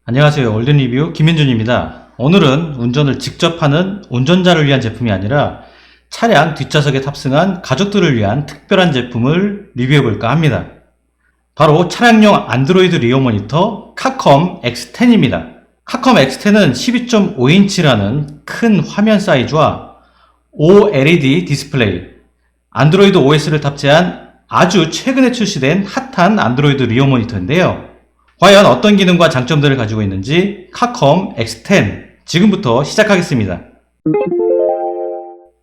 안녕하세요. 올든리뷰 김현준입니다. 오늘은 운전을 직접 하는 운전자를 위한 제품이 아니라 차량 뒷좌석에 탑승한 가족들을 위한 특별한 제품을 리뷰해볼까 합니다. 바로 차량용 안드로이드 리어 모니터 카컴 X10입니다. 카컴 X10은 12.5인치라는 큰 화면 사이즈와 OLED 디스플레이, 안드로이드 OS를 탑재한 아주 최근에 출시된 핫한 안드로이드 리어 모니터인데요. 과연 어떤 기능과 장점들을 가지고 있는지 카컴 X10 지금부터 시작하겠습니다.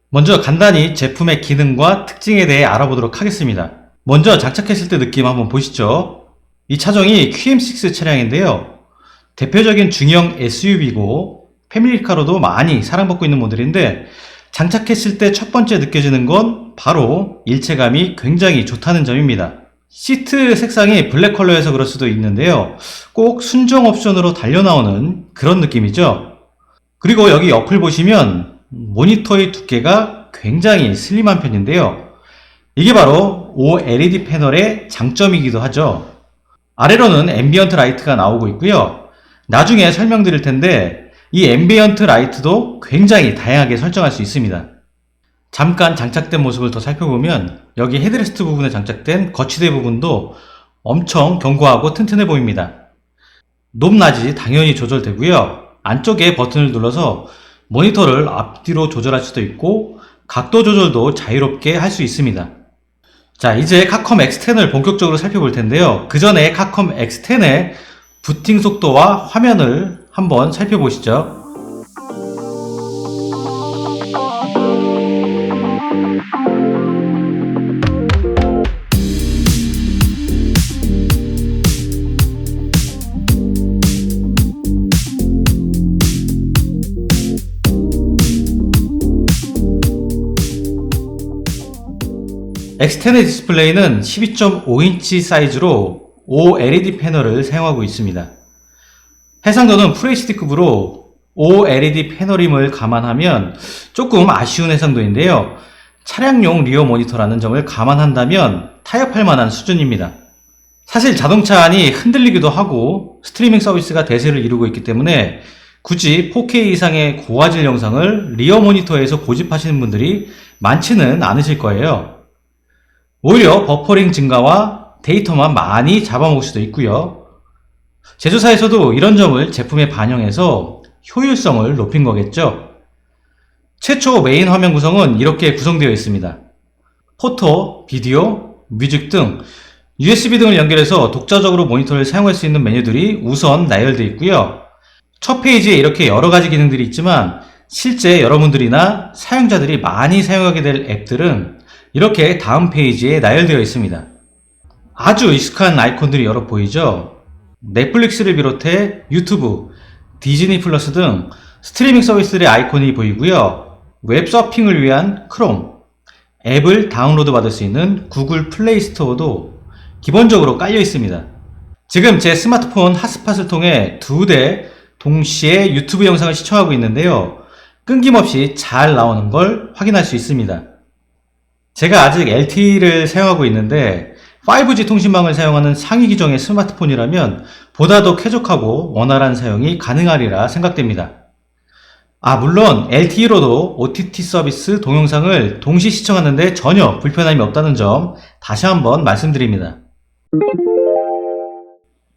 먼저 간단히 제품의 기능과 특징에 대해 알아보도록 하겠습니다. 먼저 장착했을 때 느낌 한번 보시죠. 이 차종이 QM6 차량인데요. 대표적인 중형 SUV고 패밀리카로도 많이 사랑받고 있는 모델인데 장착했을 때 첫 번째 느껴지는 건 바로 일체감이 굉장히 좋다는 점입니다. 시트 색상이 블랙 컬러여서 그럴 수도 있는데요. 꼭 순정 옵션으로 달려나오는 그런 느낌이죠. 그리고 여기 옆을 보시면 모니터의 두께가 굉장히 슬림한 편인데요. 이게 바로 OLED 패널의 장점이기도 하죠. 아래로는 앰비언트 라이트가 나오고 있고요. 나중에 설명드릴 텐데 이 앰비언트 라이트도 굉장히 다양하게 설정할 수 있습니다. 잠깐 장착된 모습을 더 살펴보면 여기 헤드레스트 부분에 장착된 거치대 부분도 엄청 견고하고 튼튼해 보입니다. 높낮이 당연히 조절되고요. 안쪽에 버튼을 눌러서 모니터를 앞뒤로 조절할 수도 있고 각도 조절도 자유롭게 할 수 있습니다. 자, 이제 카컴 X10을 본격적으로 살펴볼 텐데요. 그 전에 카컴 X10의 부팅 속도와 화면을 한번 살펴보시죠. X10의 디스플레이는 12.5인치 사이즈로 OLED 패널을 사용하고 있습니다. 해상도는 FHD급으로 OLED 패널임을 감안하면 조금 아쉬운 해상도인데요. 차량용 리어 모니터라는 점을 감안한다면 타협할 만한 수준입니다. 사실 자동차 안이 흔들리기도 하고 스트리밍 서비스가 대세를 이루고 있기 때문에 굳이 4K 이상의 고화질 영상을 리어 모니터에서 고집하시는 분들이 많지는 않으실 거예요. 오히려 버퍼링 증가와 데이터만 많이 잡아먹을 수도 있고요. 제조사에서도 이런 점을 제품에 반영해서 효율성을 높인 거겠죠. 최초 메인 화면 구성은 이렇게 구성되어 있습니다. 포토, 비디오, 뮤직 등 USB 등을 연결해서 독자적으로 모니터를 사용할 수 있는 메뉴들이 우선 나열되어 있고요. 첫 페이지에 이렇게 여러 가지 기능들이 있지만 실제 여러분들이나 사용자들이 많이 사용하게 될 앱들은 이렇게 다음 페이지에 나열되어 있습니다. 아주 익숙한 아이콘들이 여러 보이죠? 넷플릭스를 비롯해 유튜브, 디즈니 플러스 등 스트리밍 서비스들의 아이콘이 보이고요. 웹 서핑을 위한 크롬, 앱을 다운로드 받을 수 있는 구글 플레이 스토어도 기본적으로 깔려 있습니다. 지금 제 스마트폰 핫스팟을 통해 2대 동시에 유튜브 영상을 시청하고 있는데요. 끊김없이 잘 나오는 걸 확인할 수 있습니다. 제가 아직 LTE를 사용하고 있는데 5G 통신망을 사용하는 상위 기종의 스마트폰이라면 보다 더 쾌적하고 원활한 사용이 가능하리라 생각됩니다. 물론 LTE로도 OTT 서비스 동영상을 동시 시청하는데 전혀 불편함이 없다는 점 다시 한번 말씀드립니다.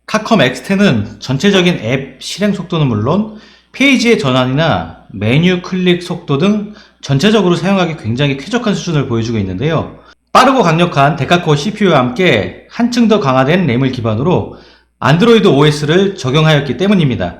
카컴 X10은 전체적인 앱 실행 속도는 물론 페이지의 전환이나 메뉴 클릭 속도 등 전체적으로 사용하기 굉장히 쾌적한 수준을 보여주고 있는데요. 빠르고 강력한 데카코어 CPU와 함께 한층 더 강화된 램을 기반으로 안드로이드 OS를 적용하였기 때문입니다.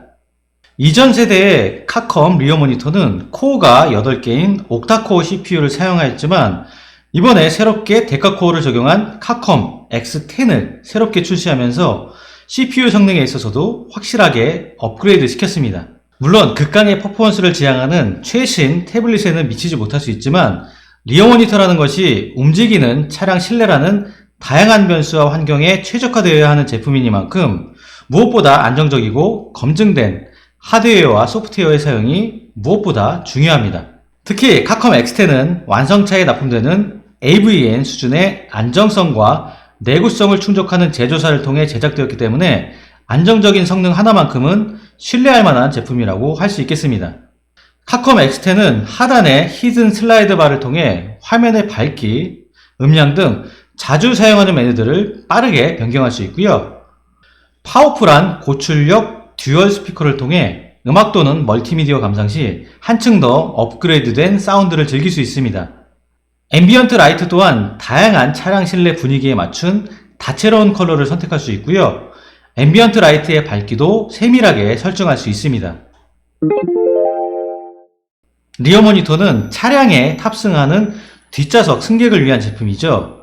이전 세대의 카컴 리어 모니터는 코어가 8개인 옥타코어 CPU를 사용하였지만 이번에 새롭게 데카코어를 적용한 카컴 X10을 새롭게 출시하면서 CPU 성능에 있어서도 확실하게 업그레이드 시켰습니다. 물론 극강의 퍼포먼스를 지향하는 최신 태블릿에는 미치지 못할 수 있지만 리어 모니터라는 것이 움직이는 차량 실내라는 다양한 변수와 환경에 최적화되어야 하는 제품이니만큼 무엇보다 안정적이고 검증된 하드웨어와 소프트웨어의 사용이 무엇보다 중요합니다. 특히 카컴 X10은 완성차에 납품되는 AVN 수준의 안정성과 내구성을 충족하는 제조사를 통해 제작되었기 때문에 안정적인 성능 하나만큼은 신뢰할 만한 제품이라고 할 수 있겠습니다. 카컴 X10은 하단의 히든 슬라이드 바를 통해 화면의 밝기, 음량 등 자주 사용하는 메뉴들을 빠르게 변경할 수 있고요. 파워풀한 고출력 듀얼 스피커를 통해 음악 또는 멀티미디어 감상 시 한층 더 업그레이드된 사운드를 즐길 수 있습니다. 앰비언트 라이트 또한 다양한 차량 실내 분위기에 맞춘 다채로운 컬러를 선택할 수 있고요. 앰비언트 라이트의 밝기도 세밀하게 설정할 수 있습니다. 리어 모니터는 차량에 탑승하는 뒷좌석 승객을 위한 제품이죠.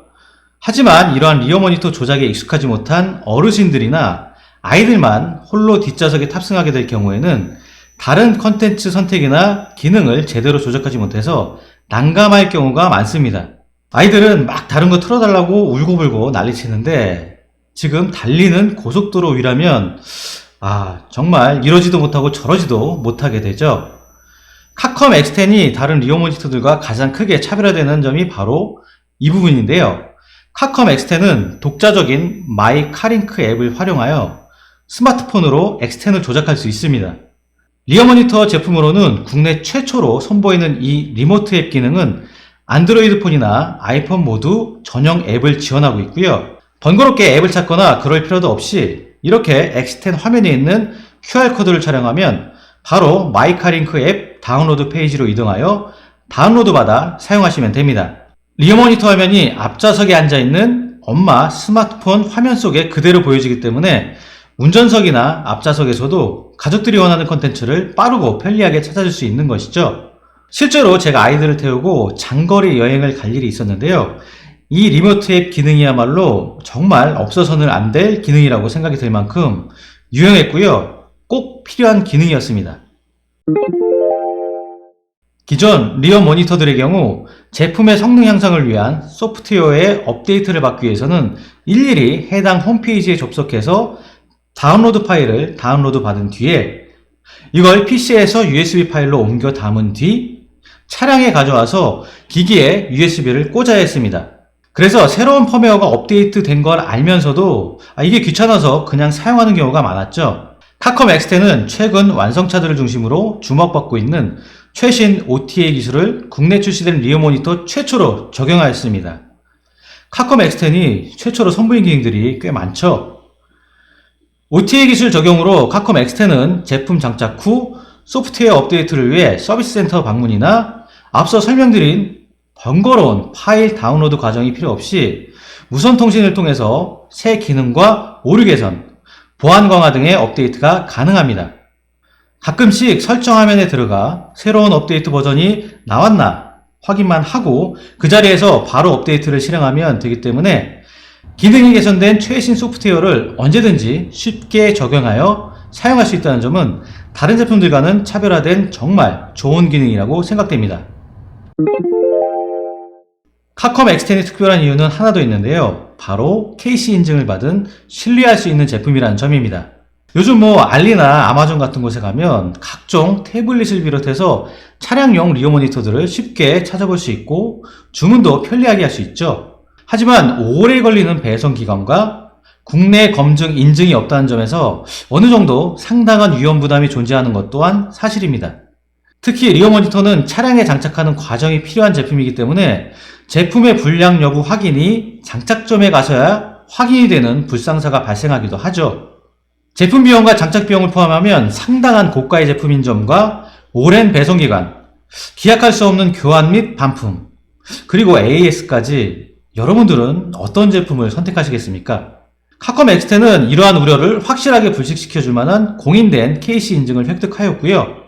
하지만 이러한 리어 모니터 조작에 익숙하지 못한 어르신들이나 아이들만 홀로 뒷좌석에 탑승하게 될 경우에는 다른 컨텐츠 선택이나 기능을 제대로 조작하지 못해서 난감할 경우가 많습니다. 아이들은 막 다른 거 틀어달라고 울고불고 난리치는데 지금 달리는 고속도로 위라면 정말 이러지도 못하고 저러지도 못하게 되죠. 카컴 X10이 다른 리어 모니터들과 가장 크게 차별화되는 점이 바로 이 부분인데요. 카컴 X10은 독자적인 마이 카링크 앱을 활용하여 스마트폰으로 X10을 조작할 수 있습니다. 리어 모니터 제품으로는 국내 최초로 선보이는 이 리모트 앱 기능은 안드로이드 폰이나 아이폰 모두 전용 앱을 지원하고 있고요. 번거롭게 앱을 찾거나 그럴 필요도 없이 이렇게 X10 화면에 있는 QR코드를 촬영하면 바로 마이카링크 앱 다운로드 페이지로 이동하여 다운로드 받아 사용하시면 됩니다. 리어 모니터 화면이 앞좌석에 앉아있는 엄마 스마트폰 화면 속에 그대로 보여지기 때문에 운전석이나 앞좌석에서도 가족들이 원하는 컨텐츠를 빠르고 편리하게 찾아줄 수 있는 것이죠. 실제로 제가 아이들을 태우고 장거리 여행을 갈 일이 있었는데요. 이 리모트 앱 기능이야말로 정말 없어서는 안 될 기능이라고 생각이 들 만큼 유용했고요. 꼭 필요한 기능이었습니다. 기존 리어 모니터들의 경우 제품의 성능 향상을 위한 소프트웨어의 업데이트를 받기 위해서는 일일이 해당 홈페이지에 접속해서 다운로드 파일을 다운로드 받은 뒤에 이걸 PC에서 USB 파일로 옮겨 담은 뒤 차량에 가져와서 기기에 USB를 꽂아야 했습니다. 그래서 새로운 펌웨어가 업데이트 된 걸 알면서도 이게 귀찮아서 그냥 사용하는 경우가 많았죠. 카컴 X10은 최근 완성차들을 중심으로 주목받고 있는 최신 OTA 기술을 국내 출시된 리어 모니터 최초로 적용하였습니다. 카컴 X10이 최초로 선보인 기능들이 꽤 많죠. OTA 기술 적용으로 카컴 X10은 제품 장착 후 소프트웨어 업데이트를 위해 서비스 센터 방문이나 앞서 설명드린 번거로운 파일 다운로드 과정이 필요 없이 무선 통신을 통해서 새 기능과 오류 개선, 보안 강화 등의 업데이트가 가능합니다. 가끔씩 설정 화면에 들어가 새로운 업데이트 버전이 나왔나 확인만 하고 그 자리에서 바로 업데이트를 실행하면 되기 때문에 기능이 개선된 최신 소프트웨어를 언제든지 쉽게 적용하여 사용할 수 있다는 점은 다른 제품들과는 차별화된 정말 좋은 기능이라고 생각됩니다. 카컴 X10이 특별한 이유는 하나 더 있는데요. 바로 KC 인증을 받은 신뢰할 수 있는 제품이라는 점입니다. 요즘 알리나 아마존 같은 곳에 가면 각종 태블릿을 비롯해서 차량용 리어 모니터들을 쉽게 찾아볼 수 있고 주문도 편리하게 할 수 있죠. 하지만 오래 걸리는 배송 기간과 국내 검증 인증이 없다는 점에서 어느 정도 상당한 위험 부담이 존재하는 것 또한 사실입니다. 특히 리어 모니터는 차량에 장착하는 과정이 필요한 제품이기 때문에 제품의 불량 여부 확인이 장착점에 가서야 확인이 되는 불상사가 발생하기도 하죠. 제품 비용과 장착 비용을 포함하면 상당한 고가의 제품인 점과 오랜 배송 기간, 기약할 수 없는 교환 및 반품, 그리고 AS까지 여러분들은 어떤 제품을 선택하시겠습니까? 카컴 X10은 이러한 우려를 확실하게 불식시켜줄 만한 공인된 KC 인증을 획득하였고요.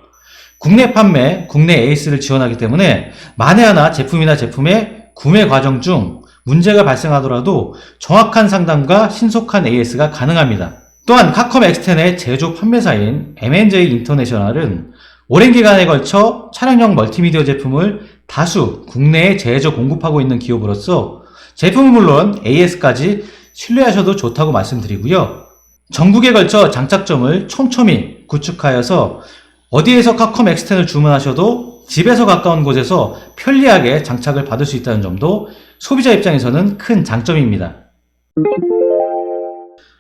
국내 판매, 국내 AS를 지원하기 때문에 만에 하나 제품이나 제품의 구매 과정 중 문제가 발생하더라도 정확한 상담과 신속한 AS가 가능합니다. 또한 카컴 X10의 제조 판매사인 M&J 인터내셔널은 오랜 기간에 걸쳐 차량용 멀티미디어 제품을 다수 국내에 제조 공급하고 있는 기업으로서 제품은 물론 AS까지 신뢰하셔도 좋다고 말씀드리고요. 전국에 걸쳐 장착점을 촘촘히 구축하여서 어디에서 카컴 X10을 주문하셔도 집에서 가까운 곳에서 편리하게 장착을 받을 수 있다는 점도 소비자 입장에서는 큰 장점입니다.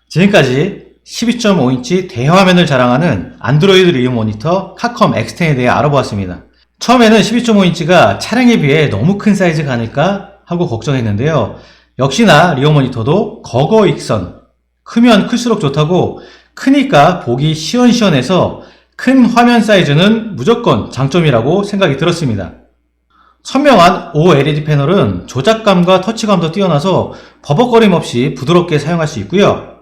지금까지 12.5인치 대화면을 자랑하는 안드로이드 리어 모니터 카컴 X10에 대해 알아보았습니다. 처음에는 12.5인치가 차량에 비해 너무 큰 사이즈가 아닐까 하고 걱정했는데요. 역시나 리어 모니터도 거거익선, 크면 클수록 좋다고 크니까 보기 시원시원해서 큰 화면 사이즈는 무조건 장점이라고 생각이 들었습니다. 선명한 OLED 패널은 조작감과 터치감도 뛰어나서 버벅거림 없이 부드럽게 사용할 수 있고요.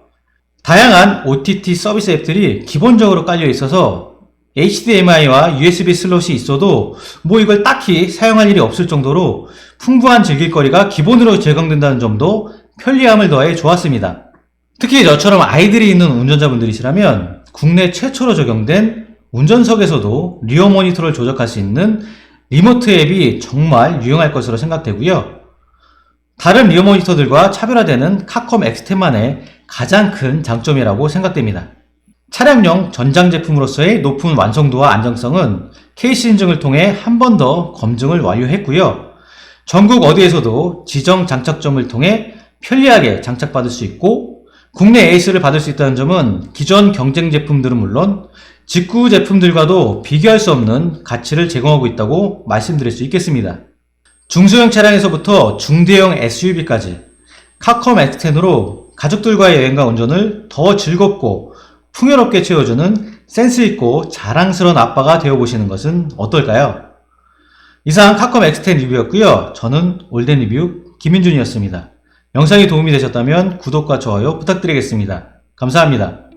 다양한 OTT 서비스 앱들이 기본적으로 깔려 있어서 HDMI와 USB 슬롯이 있어도 이걸 딱히 사용할 일이 없을 정도로 풍부한 즐길거리가 기본으로 제공된다는 점도 편리함을 더해 좋았습니다. 특히 저처럼 아이들이 있는 운전자분들이시라면 국내 최초로 적용된 운전석에서도 리어 모니터를 조작할 수 있는 리모트 앱이 정말 유용할 것으로 생각되고요. 다른 리어 모니터들과 차별화되는 카컴 X10만의 가장 큰 장점이라고 생각됩니다. 차량용 전장 제품으로서의 높은 완성도와 안정성은 KC 인증을 통해 한 번 더 검증을 완료했고요. 전국 어디에서도 지정 장착점을 통해 편리하게 장착받을 수 있고 국내 AS를 받을 수 있다는 점은 기존 경쟁 제품들은 물론 직구 제품들과도 비교할 수 없는 가치를 제공하고 있다고 말씀드릴 수 있겠습니다. 중소형 차량에서부터 중대형 SUV까지 카컴 X10으로 가족들과의 여행과 운전을 더 즐겁고 풍요롭게 채워주는 센스있고 자랑스러운 아빠가 되어보시는 것은 어떨까요? 이상 카컴 X10 리뷰였고요. 저는 올덴 리뷰 김윤준이었습니다. 영상이 도움이 되셨다면 구독과 좋아요 부탁드리겠습니다. 감사합니다.